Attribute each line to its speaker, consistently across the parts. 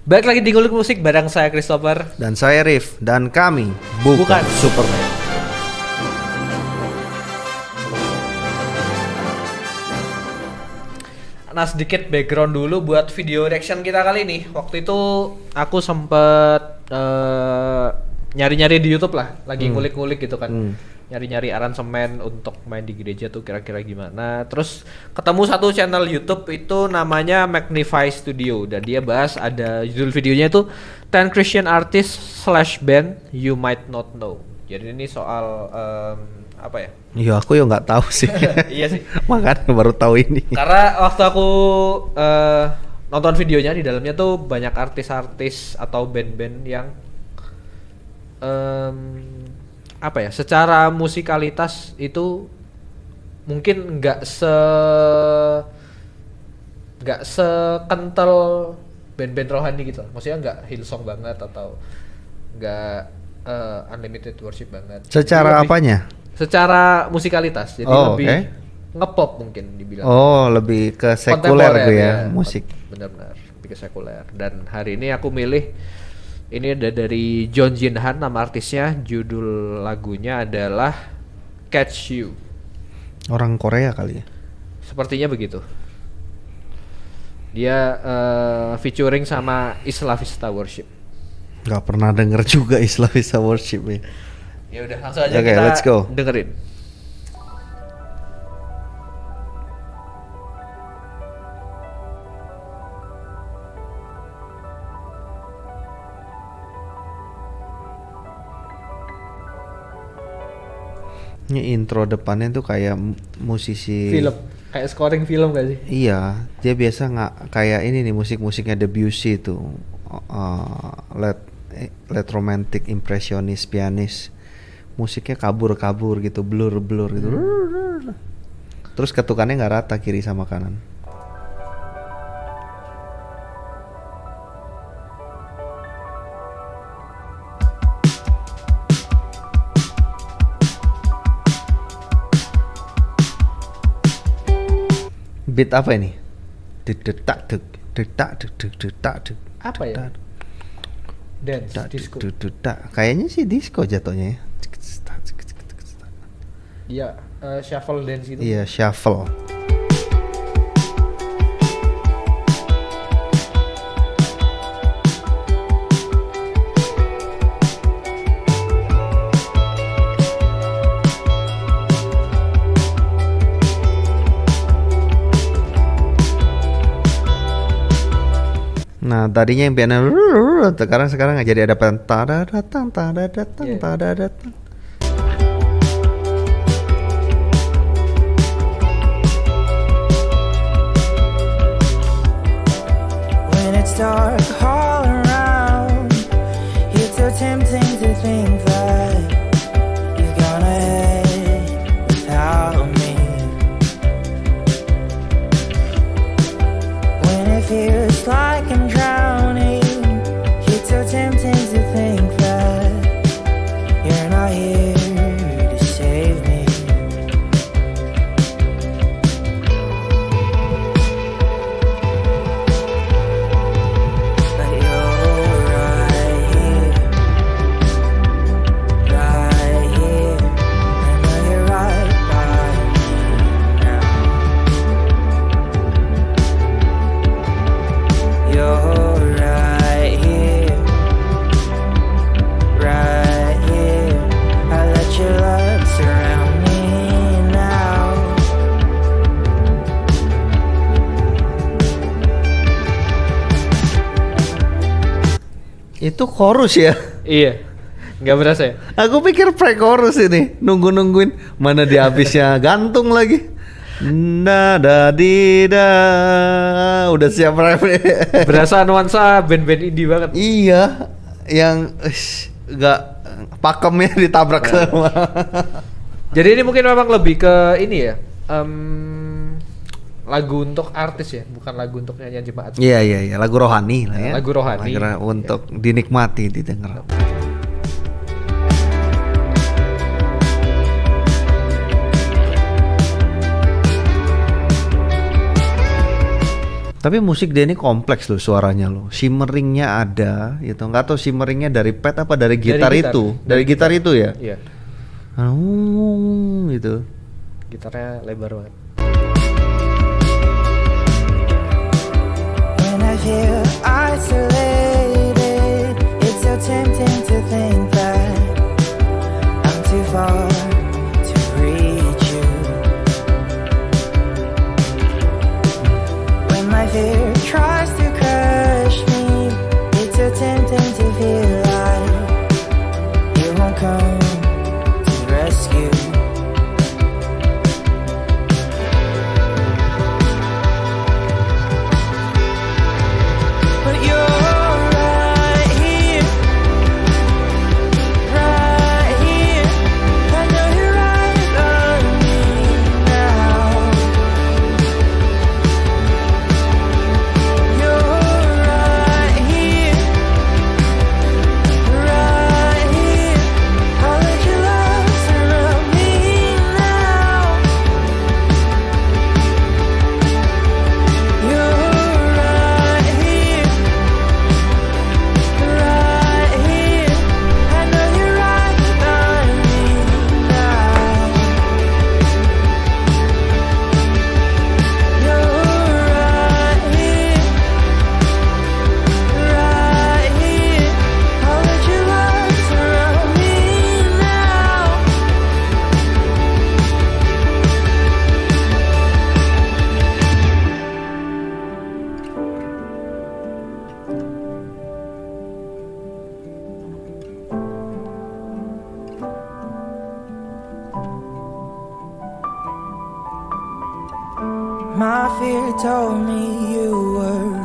Speaker 1: Balik lagi di Ngulik Musik bareng saya Christopher.
Speaker 2: Dan saya Rif. Dan kami bukan Superman.
Speaker 1: Nah, sedikit background dulu buat video reaction kita kali ini. Waktu itu aku sempet nyari-nyari di YouTube lah, lagi ngulik-ngulik gitu kan. Nyari-nyari aransemen untuk main di gereja tuh kira-kira gimana. Terus ketemu satu channel YouTube itu namanya Magnify Studio, dan dia bahas, ada judul videonya itu 10 Christian Artists / Band You Might Not Know. Jadi ini soal apa ya?
Speaker 2: Iya, aku ya nggak tahu sih.
Speaker 1: Iya sih.
Speaker 2: Makanya baru tahu ini.
Speaker 1: Karena waktu aku nonton videonya, di dalamnya tuh banyak artis-artis atau band-band yang apa ya? Secara musikalitas itu mungkin nggak sekental band-band rohani gitu. Maksudnya nggak Hillsong banget atau nggak Unlimited Worship banget.
Speaker 2: Secara apanya?
Speaker 1: Secara musikalitas, jadi lebih ngepop mungkin dibilang.
Speaker 2: Oh, lebih ke sekuler gitu ya, musik.
Speaker 1: Benar-benar lebih ke sekuler. Dan hari ini aku milih ini ada dari John Jinhan, nama artisnya, judul lagunya adalah Catch You.
Speaker 2: Orang Korea kali ya?
Speaker 1: Sepertinya begitu. Dia featuring sama Isla Vista Worship.
Speaker 2: Gak pernah denger juga Isla Vista Worship ya.
Speaker 1: Ya udah, langsung aja
Speaker 2: Okay,
Speaker 1: kita
Speaker 2: let's go.
Speaker 1: dengerin.
Speaker 2: Ini intro depannya tuh kayak musisi
Speaker 1: Film, kayak scoring film gak sih?
Speaker 2: Iya, dia biasa nggak kayak ini nih, musik-musiknya Debussy tuh, late romantic, impressionis, pianis, musiknya kabur gitu, blur gitu, terus ketukannya nggak rata kiri sama kanan. Beat apa ini? Detak.
Speaker 1: Apa ya? Dance, disco.
Speaker 2: Kayaknya sih disco jatuhnya ya.
Speaker 1: Iya, shuffle dance gitu.
Speaker 2: Iya, shuffle. Nah, tadinya yang piano sekarang nggak jadi, ada tada datang.
Speaker 3: When it's dark all around, it's so tempting to think that you've gone ahead without me. When it feels like I'm drowning, it's so tempting to think that you're not here to save me. But you're right here, I know you're right by me now. You're right here, I let your love surround me now.
Speaker 2: Itu chorus ya?
Speaker 1: Iya, nggak berasa ya?
Speaker 2: Aku pikir pre-chorus ini, nungguin mana di habisnya gantung lagi. Udah siap rap nih.
Speaker 1: Berasa nuansa band-band indie banget.
Speaker 2: Iya, yang nggak pakemnya ditabrak semua.
Speaker 1: Jadi ini mungkin memang lebih ke ini ya, lagu untuk artis ya, bukan lagu untuk nyanyian jemaat.
Speaker 2: Iya, lagu rohani lah ya.
Speaker 1: Lagu rohani.
Speaker 2: Untuk dinikmati, didengar. Tapi musik dia ini kompleks loh suaranya loh. Shimmeringnya ada, gitu. Nggak tahu shimmeringnya dari pad apa dari gitar, itu. Dari gitar itu ya.
Speaker 1: Iya.
Speaker 2: Gitu.
Speaker 1: Gitarnya lebar banget.
Speaker 3: When I feel isolated, it's so tempting to think that I'm too far to reach you. When my fear tries to crush me, it's so tempting to feel like you won't come to rescue. But you're right here, right here. I know you're right on me now. You're right here, right here. I'll let your love surround me now. You're right here, right here. I know you're right on me now. You're right here, right here. I'll let your love surround me now. My fear told me you were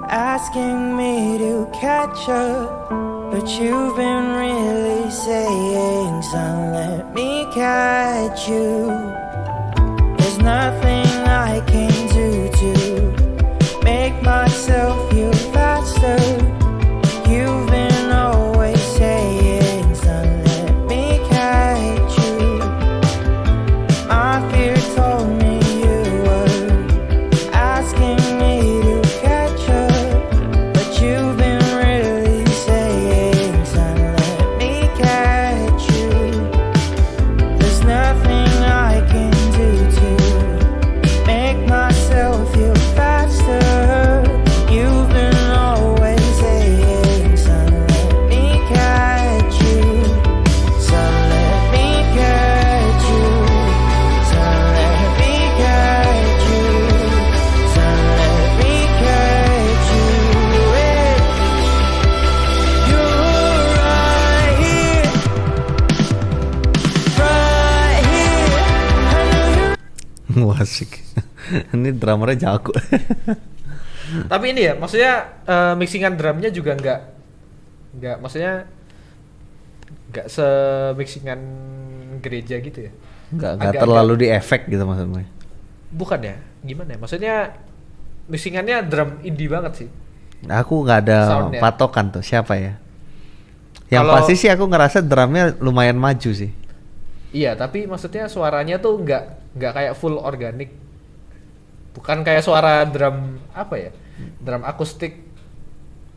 Speaker 3: asking me to catch up, but you've been really saying, son, let me catch you. There's nothing I can do to make myself feel faster. You've been always saying, son, let me catch you. My fear told me you were asking me to catch up, but you've been really saying, son, let me catch you. There's nothing I can do to make myself feel faster. You've been always saying, son, let me catch you. Son, let me catch you. Son, let me catch you. Son, let me catch you. You're right here, right here. I know you're
Speaker 2: Wah, asik. Ini drummernya jago.
Speaker 1: Tapi ini ya, maksudnya mixingan drumnya juga nggak maksudnya nggak se-mixingan gereja gitu ya.
Speaker 2: Nggak
Speaker 1: Agak-agak-
Speaker 2: terlalu di efek gitu maksudnya.
Speaker 1: Bukan ya, gimana ya? Maksudnya mixingannya drum indie banget sih.
Speaker 2: Aku nggak ada
Speaker 1: Soundnya.
Speaker 2: patokan tuh siapa ya. Yang
Speaker 1: Kalau-
Speaker 2: pasti sih aku ngerasa drumnya lumayan maju sih.
Speaker 1: Iya, tapi maksudnya suaranya tuh nggak kayak full organik. Bukan kayak suara drum apa ya? Drum akustik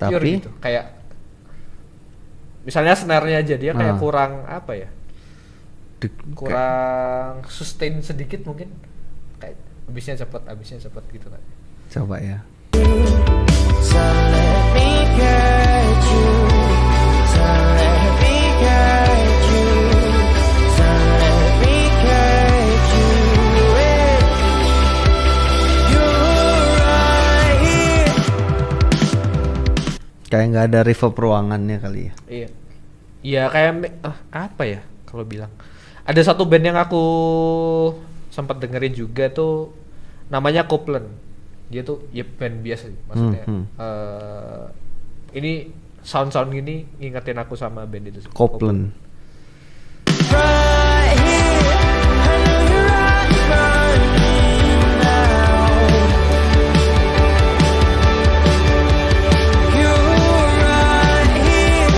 Speaker 1: pure
Speaker 2: Tapi
Speaker 1: gitu. Kayak misalnya snare-nya aja dia kayak
Speaker 2: Ah.
Speaker 1: kurang apa ya?
Speaker 2: dek-
Speaker 1: Kurang sustain sedikit mungkin. Kayak habisnya cepet gitu kan.
Speaker 2: coba ya.
Speaker 3: Son, let me catch you. Son, let me catch you. Son, let me catch you. You're right here.
Speaker 2: Kayak nggak ada reverb ruangannya kali ya.
Speaker 1: Iya. Iya kayak apa ya kalau bilang. Ada satu band yang aku sempat dengerin juga tuh namanya Copeland. Dia tuh ya band biasa sih maksudnya. Ini sound-sound gini ngingetin aku sama band itu.
Speaker 2: Copeland.
Speaker 3: Right here. I know you're right by me now. You're right here.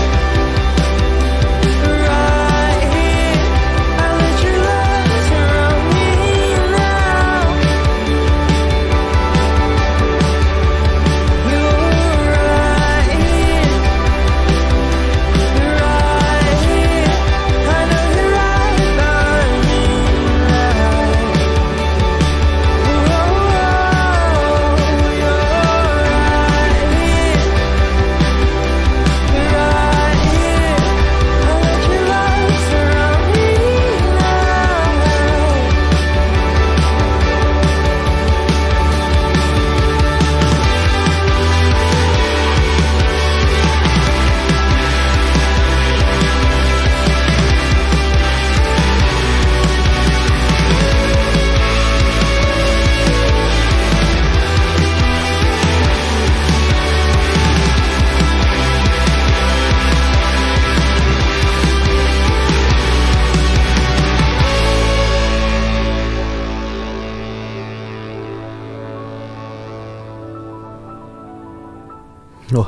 Speaker 3: Right here. I let your love surround me now.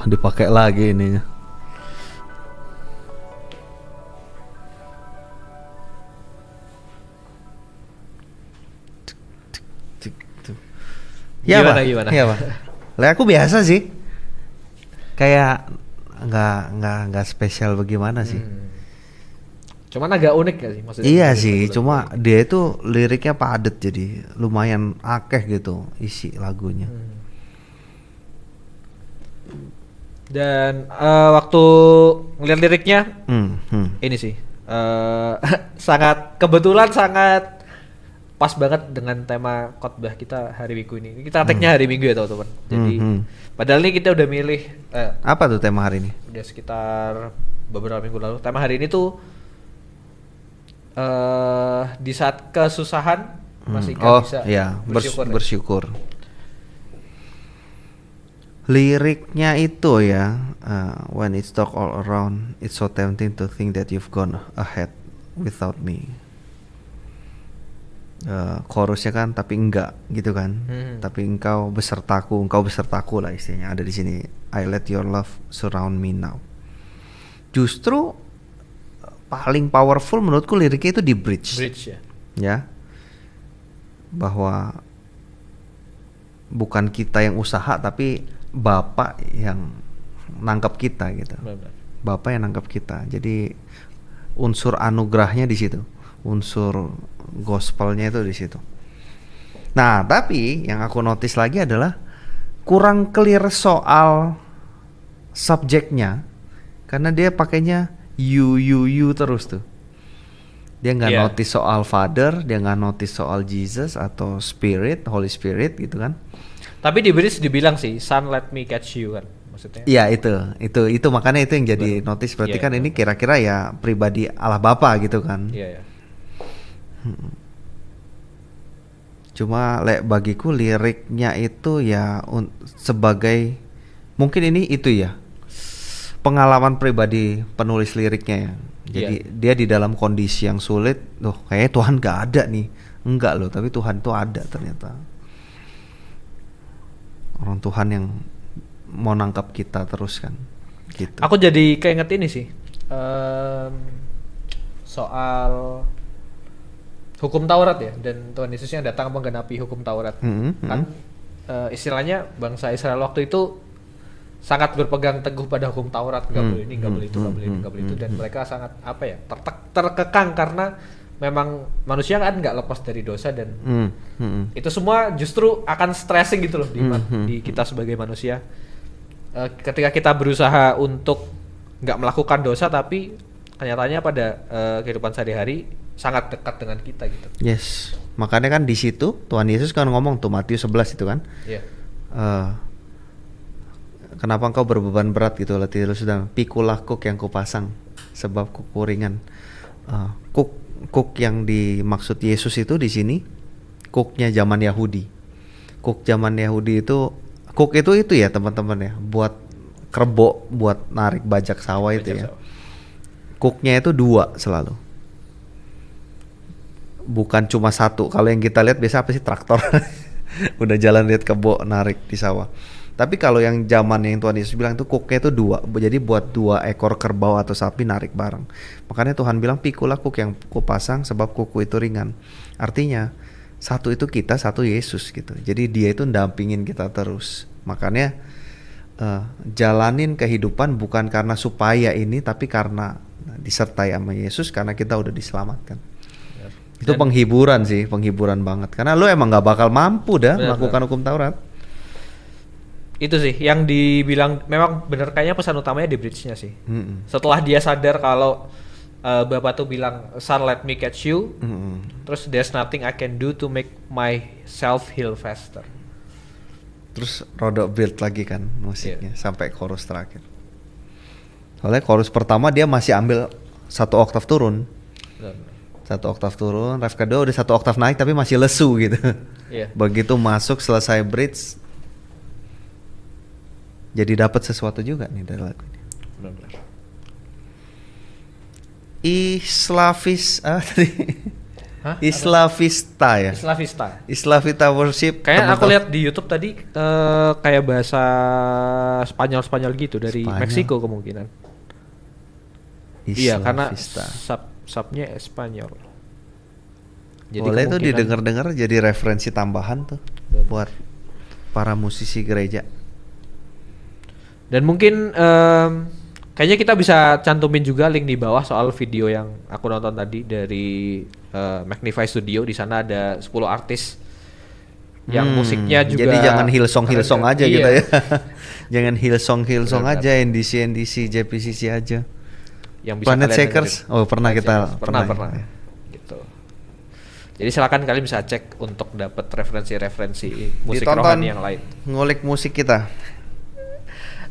Speaker 2: Wah, dipakai lagi ininya. Ya,
Speaker 1: Gimana,
Speaker 2: Pak.
Speaker 1: gimana?
Speaker 2: Iya, Pak. Lah aku biasa sih. Kayak nggak spesial bagaimana sih.
Speaker 1: Cuman agak unik gak sih maksudnya?
Speaker 2: Iya
Speaker 1: dari
Speaker 2: sih,
Speaker 1: lagu-lagu
Speaker 2: cuma
Speaker 1: ini?
Speaker 2: dia itu liriknya padat jadi lumayan akeh gitu isi lagunya.
Speaker 1: Dan waktu ngeliat liriknya ini sih sangat kebetulan sangat pas banget dengan tema khotbah kita hari Minggu ini. Kita tag-nya hari Minggu ya teman-teman. Jadi padahal ini kita udah milih
Speaker 2: Apa tuh tema hari ini?
Speaker 1: udah sekitar beberapa minggu lalu. Tema hari ini tuh di saat kesusahan masih kan bisa
Speaker 2: iya,
Speaker 1: bersyukur. ya?
Speaker 2: bersyukur. Liriknya itu ya, when it's dark all around, it's so tempting to think that you've gone ahead without me. Chorusnya kan, tapi enggak gitu kan, tapi engkau besertaku lah istilahnya ada di sini. I let your love surround me now. Justru paling powerful menurutku liriknya itu di bridge.
Speaker 1: Bridge ya.
Speaker 2: Ya, bahwa bukan kita yang usaha tapi Bapak yang nangkap kita gitu.
Speaker 1: Benar-benar.
Speaker 2: Bapak yang nangkap kita. Jadi unsur anugerahnya di situ, unsur gospelnya itu di situ. Nah, tapi yang aku notice lagi adalah kurang clear soal subjeknya, karena dia pakainya you terus tuh. Dia nggak
Speaker 1: Iya.
Speaker 2: notice soal Father, dia nggak notice soal Jesus atau Spirit, Holy Spirit gitu kan.
Speaker 1: Tapi di bridge dibilang sih, "Son, let me catch you" kan maksudnya.
Speaker 2: Iya itu makanya itu yang jadi notice berarti
Speaker 1: Iya,
Speaker 2: kan ini kira-kira ya pribadi Allah Bapa gitu kan.
Speaker 1: Iya ya.
Speaker 2: Cuma bagiku liriknya itu ya sebagai mungkin ini itu ya pengalaman pribadi penulis liriknya ya. Jadi dia di dalam kondisi yang sulit, loh kayaknya Tuhan gak ada nih. Enggak loh, tapi Tuhan tuh ada ternyata. Orang Tuhan yang mau nangkap kita terus kan gitu.
Speaker 1: Aku jadi keinget ini sih. Soal hukum Taurat ya, dan Tuhan Yesus yang datang menggenapi hukum Taurat. Kan istilahnya bangsa Israel waktu itu sangat berpegang teguh pada hukum Taurat, nggak boleh ini, nggak boleh itu, nggak boleh ini, nggak boleh itu, dan mereka sangat apa ya, terkekang karena memang manusia kan nggak lepas dari dosa, dan itu semua justru akan stressing gitu loh di kita sebagai manusia. Ketika kita berusaha untuk nggak melakukan dosa, tapi kenyataannya pada kehidupan sehari-hari sangat dekat dengan kita gitu.
Speaker 2: Yes, makanya kan di situ Tuhan Yesus kan ngomong tuh Matius 11 itu kan.
Speaker 1: Iya.
Speaker 2: Kenapa engkau berbeban berat gitu, letih lu sedang, pikulah kuk yang kupasang sebab kuku ringan. Kuk yang dimaksud Yesus itu di sini kuknya zaman Yahudi. Kuk zaman Yahudi itu, kuk itu ya teman-teman ya, buat kerbau, buat narik bajak sawah itu ya. Kuknya itu 2 selalu, bukan cuma 1. Kalau yang kita lihat biasa apa sih, traktor udah jalan lihat kebo narik di sawah. Tapi kalau yang zaman yang Tuhan Yesus bilang itu kuknya itu 2, jadi buat 2 ekor kerbau atau sapi narik bareng. Makanya Tuhan bilang pikulah kuk yang kupasang sebab kuku itu ringan. Artinya 1 itu kita, 1 Yesus gitu. Jadi dia itu ndampingin kita terus. Makanya jalanin kehidupan bukan karena supaya ini, tapi karena disertai sama Yesus, karena kita udah diselamatkan. Itu penghiburan sih, penghiburan banget. Karena lu emang gak bakal mampu dah melakukan hukum Taurat.
Speaker 1: Itu sih yang dibilang, memang bener kayaknya pesan utamanya di bridge-nya sih. Setelah dia sadar kalau Bapak tuh bilang, "Son, let me catch you," terus there's nothing I can do to make myself heal faster.
Speaker 2: Terus rodok build lagi kan musiknya sampai chorus terakhir. Soalnya chorus pertama dia masih ambil 1 oktav turun. 1 oktav turun, ref kedua udah 1 oktav naik tapi masih lesu gitu.
Speaker 1: Iya.
Speaker 2: Begitu masuk selesai bridge, jadi dapat sesuatu juga nih dari lagu ini.
Speaker 1: Benar-benar.
Speaker 2: Islavis tadi
Speaker 1: Hah?
Speaker 2: Isla Vista ya.
Speaker 1: Isla Vista.
Speaker 2: Isla Vista Worship.
Speaker 1: Kayaknya aku
Speaker 2: teman-teman.
Speaker 1: lihat di YouTube tadi kayak bahasa Spanyol gitu dari
Speaker 2: Spanyol.
Speaker 1: Meksiko kemungkinan.
Speaker 2: Isla
Speaker 1: Iya, karena
Speaker 2: Vista.
Speaker 1: subnya Spanyol. Jadi
Speaker 2: Boleh tuh
Speaker 1: kemungkinan-
Speaker 2: didengar-dengar jadi referensi tambahan tuh
Speaker 1: Dan-
Speaker 2: buat para musisi gereja.
Speaker 1: Dan mungkin kayaknya kita bisa cantumin juga link di bawah soal video yang aku nonton tadi dari Magnify Studio. Di sana ada 10 artis yang musiknya juga.
Speaker 2: Jadi jangan Hillsong aja
Speaker 1: Iya.
Speaker 2: gitu ya. Jangan Hillsong
Speaker 1: Benar-benar.
Speaker 2: aja, NDC, JPCC aja.
Speaker 1: Yang bisa
Speaker 2: Planet
Speaker 1: kalian
Speaker 2: Shakers.
Speaker 1: dengerin.
Speaker 2: Oh, pernah
Speaker 1: Planet
Speaker 2: kita
Speaker 1: Shakers. Pernah.
Speaker 2: ya.
Speaker 1: Gitu. Jadi silakan kalian bisa cek untuk dapat referensi-referensi musik
Speaker 2: Ditonton,
Speaker 1: rohani yang lain.
Speaker 2: ngulik musik kita.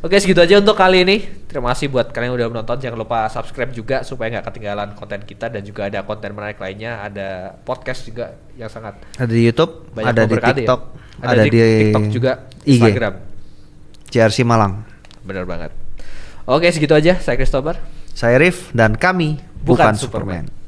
Speaker 1: Oke, segitu aja untuk kali ini. Terima kasih buat kalian yang udah menonton. Jangan lupa subscribe juga supaya nggak ketinggalan konten kita, dan juga ada konten menarik lainnya. Ada podcast juga yang sangat
Speaker 2: Ada di YouTube,
Speaker 1: banyak
Speaker 2: ada di
Speaker 1: memberkati ya.
Speaker 2: TikTok,
Speaker 1: Ada di TikTok juga,
Speaker 2: IG.
Speaker 1: Instagram.
Speaker 2: JRC Malang.
Speaker 1: Bener banget. Oke, segitu aja. Saya Christopher.
Speaker 2: Saya Rif dan kami
Speaker 1: Bukan
Speaker 2: bukan
Speaker 1: Superman.
Speaker 2: Superman.